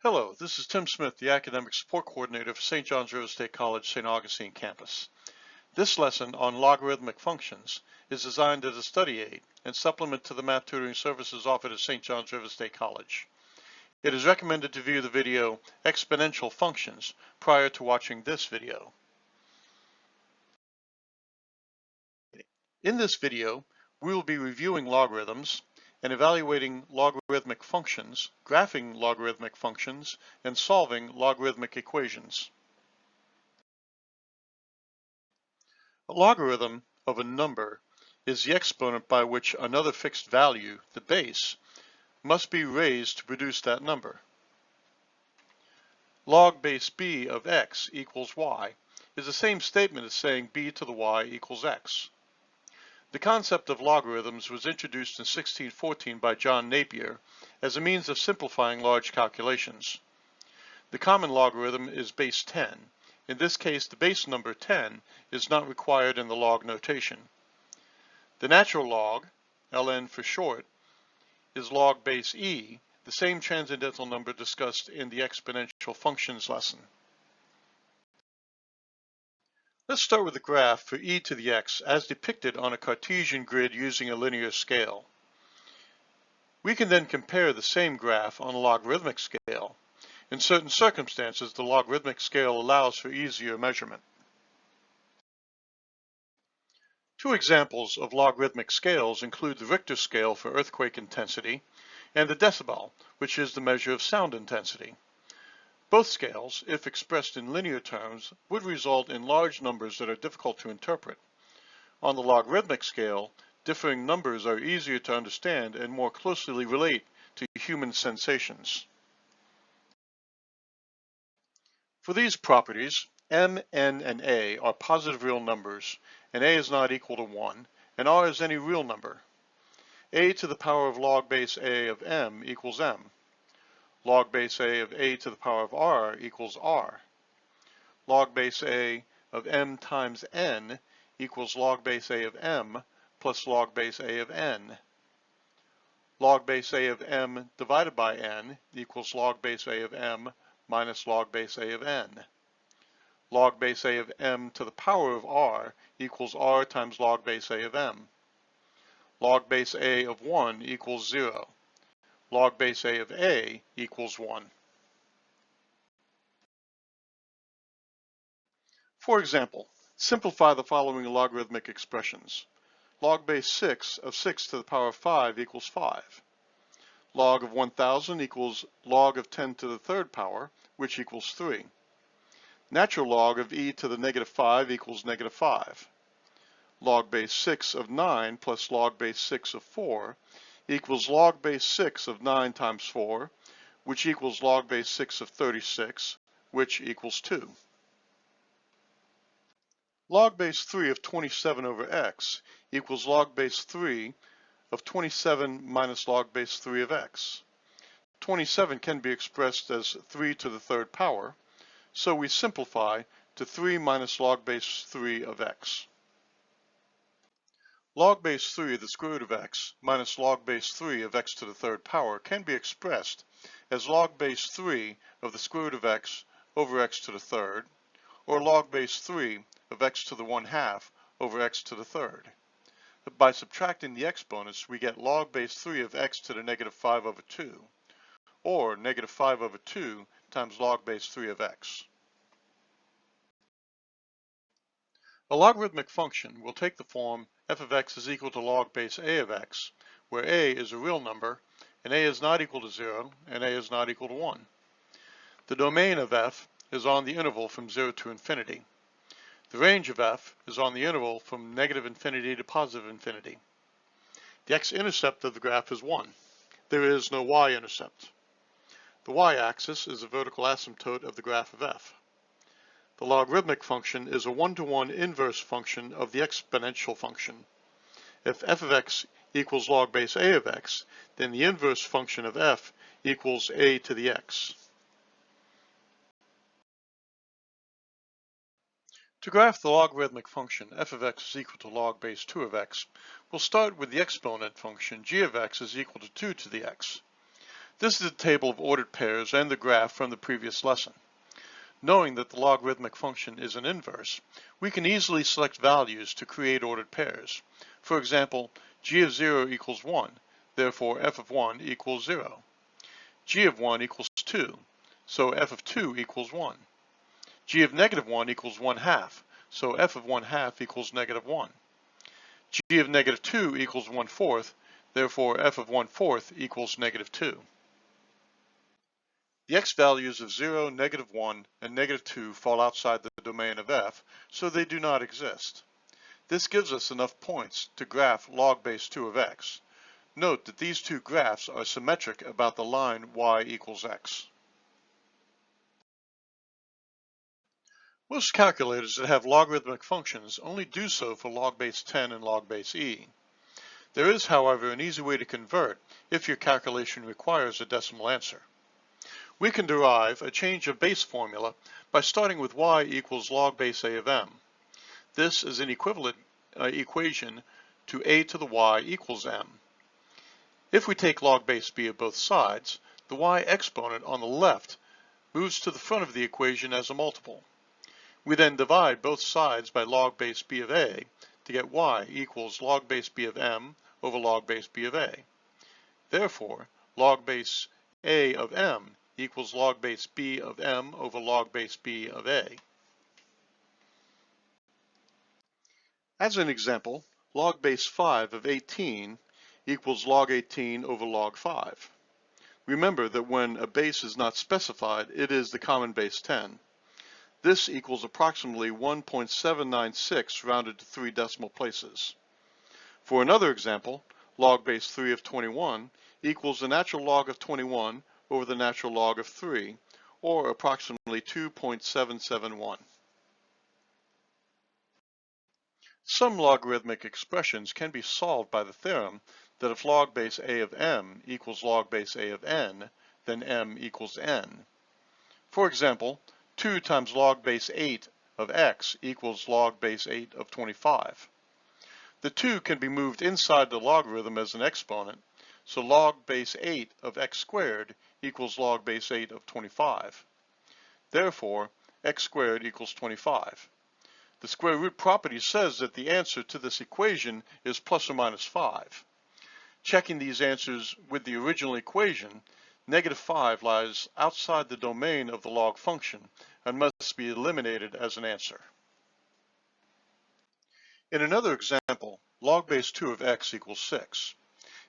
Hello, this is Tim Smith, the Academic Support Coordinator for St. John's River State College, St. Augustine campus. This lesson on logarithmic functions is designed as a study aid and supplement to the math tutoring services offered at St. John's River State College. It is recommended to view the video Exponential Functions prior to watching this video. In this video, we will be reviewing logarithms and evaluating logarithmic functions, graphing logarithmic functions, and solving logarithmic equations. A logarithm of a number is the exponent by which another fixed value, the base, must be raised to produce that number. Log base b of x equals y is the same statement as saying b to the y equals x. The concept of logarithms was introduced in 1614 by John Napier as a means of simplifying large calculations. The common logarithm is base 10. In this case, the base number 10 is not required in the log notation. The natural log, ln for short, is log base e, the same transcendental number discussed in the exponential functions lesson. Let's start with the graph for e to the x as depicted on a Cartesian grid using a linear scale. We can then compare the same graph on a logarithmic scale. In certain circumstances, the logarithmic scale allows for easier measurement. Two examples of logarithmic scales include the Richter scale for earthquake intensity and the decibel, which is the measure of sound intensity. Both scales, if expressed in linear terms, would result in large numbers that are difficult to interpret. On the logarithmic scale, differing numbers are easier to understand and more closely relate to human sensations. For these properties, m, n, and a are positive real numbers, and a is not equal to 1, and r is any real number. A to the power of log base a of m equals m. Log base a of a to the power of r equals r. Log base a of m times n equals log base a of m plus log base a of n. Log base a of m divided by n equals log base a of m minus log base a of n. Log base a of m to the power of r equals r times log base a of m. Log base a of 1 equals 0. Log base a of a equals 1. For example, simplify the following logarithmic expressions. Log base 6 of 6 to the power of 5 equals 5. Log of 1000 equals log of 10 to the third power, which equals 3. Natural log of e to the negative 5 equals negative 5. Log base 6 of 9 plus log base 6 of 4 equals log base 6 of 9 times 4, which equals log base 6 of 36, which equals 2. Log base 3 of 27 over x equals log base 3 of 27 minus log base 3 of x. 27 can be expressed as 3 to the third power, so we simplify to 3 minus log base 3 of x. Log base 3 of the square root of x minus log base 3 of x to the third power can be expressed as log base 3 of the square root of x over x to the third, or log base 3 of x to the 1/2 over x to the third. By subtracting the exponents, we get log base 3 of x to the negative 5 over 2, or negative 5 over 2 times log base 3 of x. A logarithmic function will take the form f of x is equal to log base a of x, where a is a real number, and a is not equal to 0, and a is not equal to 1. The domain of f is on the interval from 0 to infinity. The range of f is on the interval from negative infinity to positive infinity. The x-intercept of the graph is 1. There is no y-intercept. The y-axis is the vertical asymptote of the graph of f. The logarithmic function is a one-to-one inverse function of the exponential function. If f of x equals log base a of x, then the inverse function of f equals a to the x. To graph the logarithmic function f of x is equal to log base 2 of x, we'll start with the exponent function g of x is equal to 2 to the x. This is the table of ordered pairs and the graph from the previous lesson. Knowing that the logarithmic function is an inverse, we can easily select values to create ordered pairs. For example, g of 0 equals 1, therefore f of 1 equals 0. G of 1 equals 2, so f of 2 equals 1. G of negative 1 equals 1 half, so f of 1 half equals negative 1. G of negative 2 equals 1 fourth, therefore f of 1 fourth equals negative 2. The x values of 0, negative 1, and negative 2 fall outside the domain of f, so they do not exist. This gives us enough points to graph log base 2 of x. Note that these two graphs are symmetric about the line y equals x. Most calculators that have logarithmic functions only do so for log base 10 and log base e. There is, however, an easy way to convert if your calculation requires a decimal answer. We can derive a change of base formula by starting with y equals log base a of m. This is an equivalent equation to a to the y equals m. If we take log base b of both sides, the y exponent on the left moves to the front of the equation as a multiple. We then divide both sides by log base b of a to get y equals log base b of m over log base b of a. Therefore, log base a of m equals log base b of m over log base b of a. As an example, log base 5 of 18 equals log 18 over log 5. Remember that when a base is not specified, it is the common base 10. This equals approximately 1.796 rounded to 3 decimal places. For another example, log base 3 of 21 equals the natural log of 21 over the natural log of 3, or approximately 2.771. Some logarithmic expressions can be solved by the theorem that if log base a of m equals log base a of n, then m equals n. For example, 2 times log base 8 of x equals log base 8 of 25. The 2 can be moved inside the logarithm as an exponent, so log base 8 of x squared equals log base 8 of 25. Therefore, x squared equals 25. The square root property says that the answer to this equation is plus or minus 5. Checking these answers with the original equation, negative 5 lies outside the domain of the log function and must be eliminated as an answer. In another example, log base 2 of x equals 6.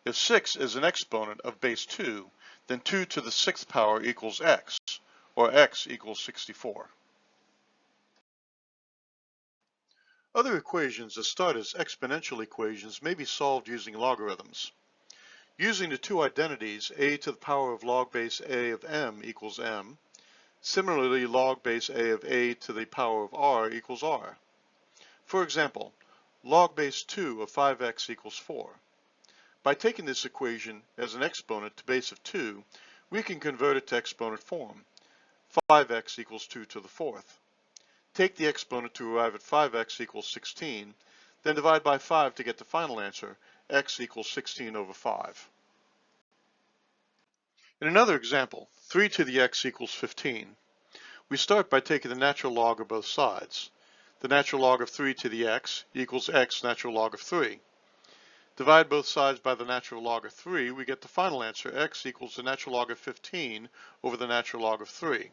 If 6 is an exponent of base 2, then 2 to the 6th power equals x, or x equals 64. Other equations that start as exponential equations may be solved using logarithms. Using the two identities, a to the power of log base a of m equals m, similarly log base a of a to the power of r equals r. For example, log base 2 of 5x equals 4. By taking this equation as an exponent to base of 2, we can convert it to exponent form. 5x equals 2 to the 4th. Take the exponent to arrive at 5x equals 16, then divide by 5 to get the final answer, x equals 16 over 5. In another example, 3 to the x equals 15. We start by taking the natural log of both sides. The natural log of 3 to the x equals x natural log of 3. Divide both sides by the natural log of 3, we get the final answer, x equals the natural log of 15 over the natural log of 3,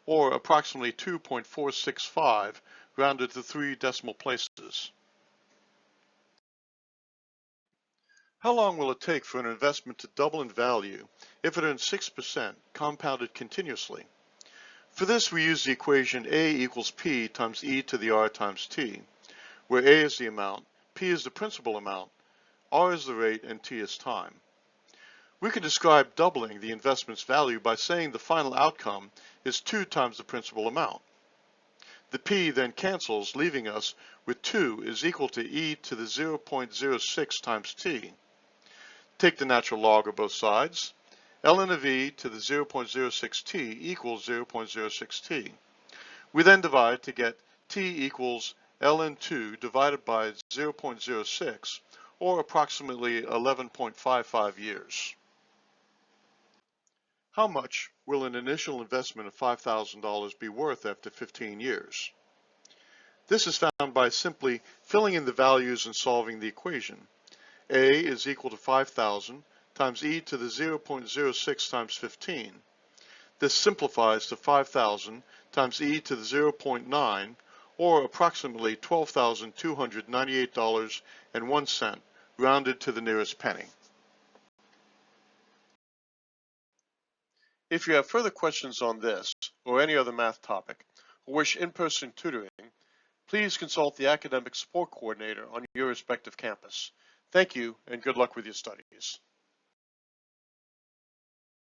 or approximately 2.465 rounded to 3 decimal places. How long will it take for an investment to double in value if it earns 6% compounded continuously? For this, we use the equation a equals p times e to the r times t, where a is the amount, p is the principal amount, r is the rate, and t is time. We can describe doubling the investment's value by saying the final outcome is 2 times the principal amount. The p then cancels, leaving us with 2 is equal to e to the 0.06 times t. Take the natural log of both sides. ln of e to the 0.06t equals 0.06t. We then divide to get t equals ln 2 divided by 0.06, or approximately 11.55 years. How much will an initial investment of $5,000 be worth after 15 years? This is found by simply filling in the values and solving the equation. A is equal to 5,000 times e to the 0.06 times 15. This simplifies to 5,000 times e to the 0.9, or approximately $12,298.01, rounded to the nearest penny. If you have further questions on this or any other math topic, or wish in-person tutoring, please consult the Academic Support Coordinator on your respective campus. Thank you, and good luck with your studies.